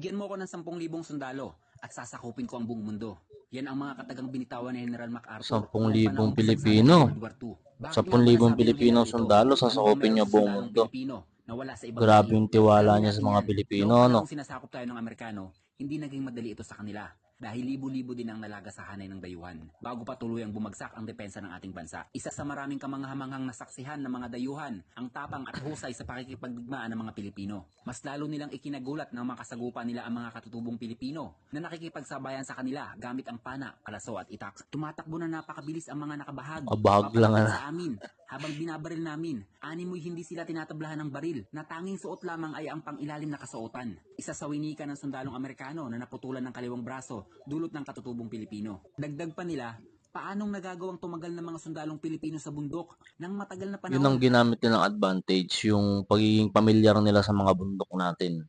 Bigyan mo ako ng 10,000 sundalo at sasakupin ko ang buong mundo. Yan ang mga katagang binitawan ni General MacArthur 10,000 noong Pilipino. World War II. Bakit nga ba 10,000 nasabi ng Pilipino general ito? sundalo, Ano bang sasakupin meron niya sa buong sundalong mundo. Pilipino na wala sa ibang Grabe lahi? yung tiwala Alamin niya sa natin mga yan. Pilipino, Noong no? panahong sinasakop tayo ng Amerikano, hindi naging madali ito sa kanila dahil libo-libo din ang nalaga sa hanay ng dayuhan bago pa tuluyang bumagsak ang depensa ng ating bansa. Isa sa maraming kamanghamanghang nasaksihan ng mga dayuhan ang tapang at husay sa pakikipagdigmaan ng mga Pilipino. Mas lalo nilang ikinagulat ng mga kasagupa nila ang mga katutubong Pilipino na nakikipagsabayan sa kanila gamit ang pana, kalaso at itak. Tumatakbo na napakabilis ang mga nakabahag. Kabahag lang Papalapit na. sa amin. Habang binabaril namin, animoy hindi sila tinatablahan ng baril na tanging suot lamang ay ang pangilalim na kasuotan. Isa sa winika ng sundalong Amerikano na naputulan ng kaliwang braso dulot ng katutubong Pilipino. Dagdag pa nila, paanong nagagawang tumagal ng mga sundalong Pilipino sa bundok ng matagal na Yun ang panahon? ginamit nilang advantage, yung pagiging pamilyar nila sa mga bundok natin.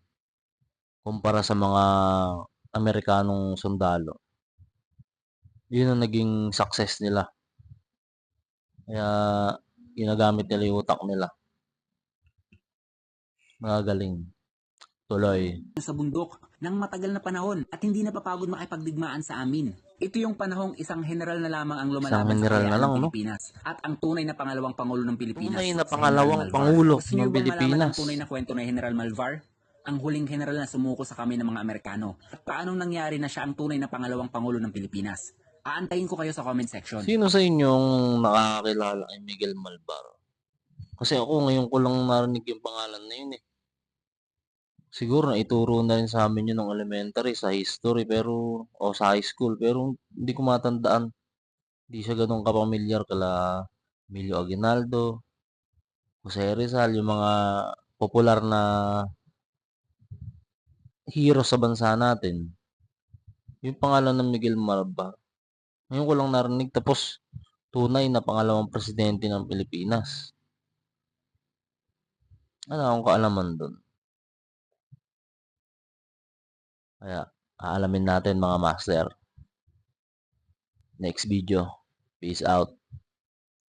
Kumpara sa mga Amerikanong sundalo. Yun ang naging success nila. Kaya ginagamit nila yung utak nila. Magagaling. Tuloy. Sa bundok ng matagal na panahon at hindi napapagod makipagdigmaan sa amin. Ito yung panahong isang general na lamang ang Isang lumalaban sa general na kalayaan lang, ng no? Pilipinas at ang tunay na pangalawang pangulo ng Pilipinas, Tunay na si General pangalawang Malvar. pangulo Gusto niyo ng bang malaman ang Pilipinas. tunay na kwento ni General Malvar? Ang huling general na sumuko sa kami ng mga Amerikano. At paanong nangyari na siya ang tunay na pangalawang pangulo ng Pilipinas? Aantayin ko kayo sa comment section. Sino sa inyong nakakakilala kay Miguel Malvar? Kasi ako ngayon ko lang narinig yung pangalan na yun eh. Siguro naituro na rin sa amin yun ng elementary, sa history, pero, o sa high school, pero hindi ko matandaan. Hindi siya ganun kapamilyar kala Emilio Aguinaldo, Jose Rizal, yung mga popular na hero sa bansa natin. Yung pangalan ng Miguel Malvar. Ngayon ko lang narinig, tapos tunay na pangalawang presidente ng Pilipinas. Ano akong kaalaman doon? Kaya, aalamin natin mga master. Next video. Peace out.